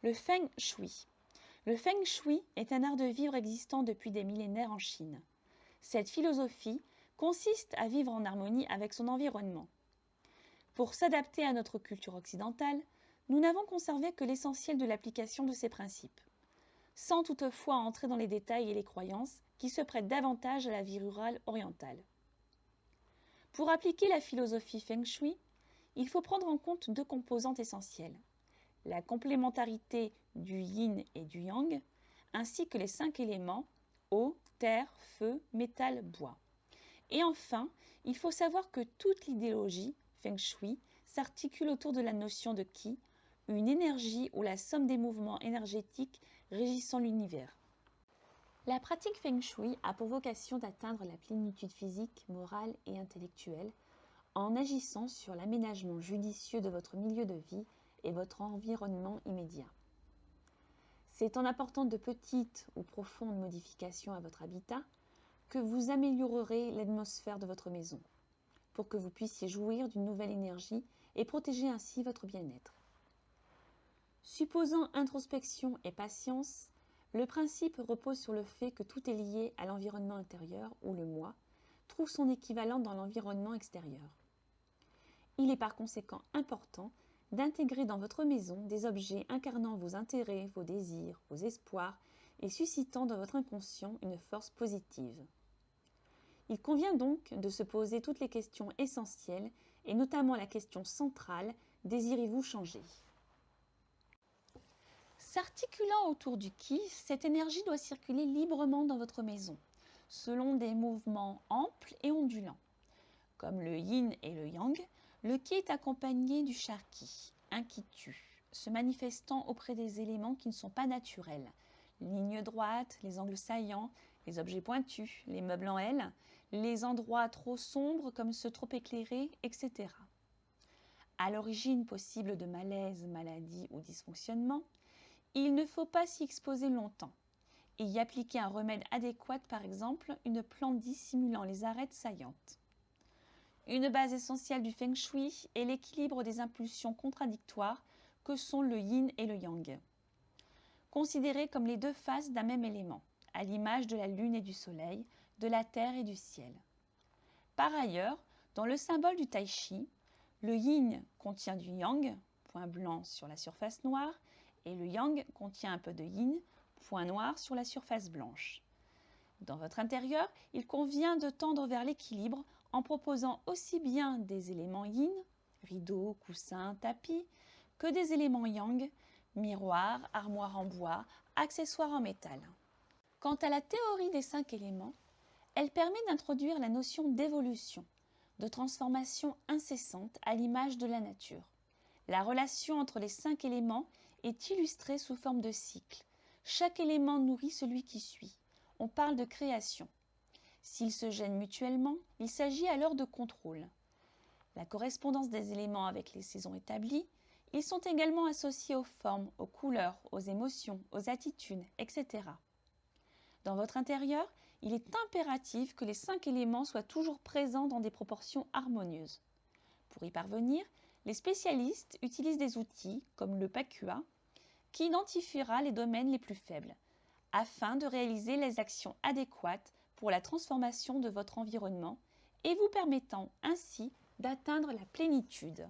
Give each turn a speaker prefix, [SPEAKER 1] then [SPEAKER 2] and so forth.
[SPEAKER 1] Le Feng Shui. Le Feng Shui est un art de vivre existant depuis des millénaires en Chine. Cette philosophie consiste à vivre en harmonie avec son environnement. Pour s'adapter à notre culture occidentale, nous n'avons conservé que l'essentiel de l'application de ces principes, sans toutefois entrer dans les détails et les croyances qui se prêtent davantage à la vie rurale orientale. Pour appliquer la philosophie Feng Shui, il faut prendre en compte deux composantes essentielles, la complémentarité du yin et du yang, ainsi que les 5 éléments eau, terre, feu, métal, bois. Et enfin, il faut savoir que toute l'idéologie Feng Shui s'articule autour de la notion de Qi, une énergie ou la somme des mouvements énergétiques régissant l'univers. La pratique Feng Shui a pour vocation d'atteindre la plénitude physique, morale et intellectuelle en agissant sur l'aménagement judicieux de votre milieu de vie et votre environnement immédiat. C'est en apportant de petites ou profondes modifications à votre habitat que vous améliorerez l'atmosphère de votre maison, pour que vous puissiez jouir d'une nouvelle énergie et protéger ainsi votre bien-être. Supposant introspection et patience, le principe repose sur le fait que tout est lié à l'environnement intérieur où le moi trouve son équivalent dans l'environnement extérieur. Il est par conséquent important d'intégrer dans votre maison des objets incarnant vos intérêts, vos désirs, vos espoirs et suscitant dans votre inconscient une force positive. Il convient donc de se poser toutes les questions essentielles et notamment la question centrale « Désirez-vous changer ?» S'articulant autour du Qi, cette énergie doit circuler librement dans votre maison, selon des mouvements amples et ondulants. Comme le yin et le yang, le Qi est accompagné du Shar-Qi, un Qi tue, se manifestant auprès des éléments qui ne sont pas naturels, les lignes droites, les angles saillants, les objets pointus, les meubles en L, les endroits trop sombres comme ceux trop éclairés, etc. À l'origine possible de malaise, maladie ou dysfonctionnement, il ne faut pas s'y exposer longtemps et y appliquer un remède adéquat, par exemple une plante dissimulant les arêtes saillantes. Une base essentielle du Feng Shui est l'équilibre des impulsions contradictoires que sont le yin et le yang, considérés comme les deux faces d'un même élément, à l'image de la lune et du soleil, de la terre et du ciel. Par ailleurs, dans le symbole du tai chi, le yin contient du yang, point blanc sur la surface noire, et le yang contient un peu de yin, point noir sur la surface blanche. Dans votre intérieur, il convient de tendre vers l'équilibre en proposant aussi bien des éléments yin, rideaux, coussins, tapis, que des éléments yang, miroirs, armoires en bois, accessoires en métal. Quant à la théorie des 5 éléments, elle permet d'introduire la notion d'évolution, de transformation incessante à l'image de la nature. La relation entre les 5 éléments est illustrée sous forme de cycle. Chaque élément nourrit celui qui suit. On parle de création. S'ils se gênent mutuellement, il s'agit alors de contrôle. La correspondance des éléments avec les saisons établies, ils sont également associés aux formes, aux couleurs, aux émotions, aux attitudes, etc. Dans votre intérieur, il est impératif que les 5 éléments soient toujours présents dans des proportions harmonieuses. Pour y parvenir, les spécialistes utilisent des outils comme le PACUA qui identifiera les domaines les plus faibles afin de réaliser les actions adéquates pour la transformation de votre environnement et vous permettant ainsi d'atteindre la plénitude.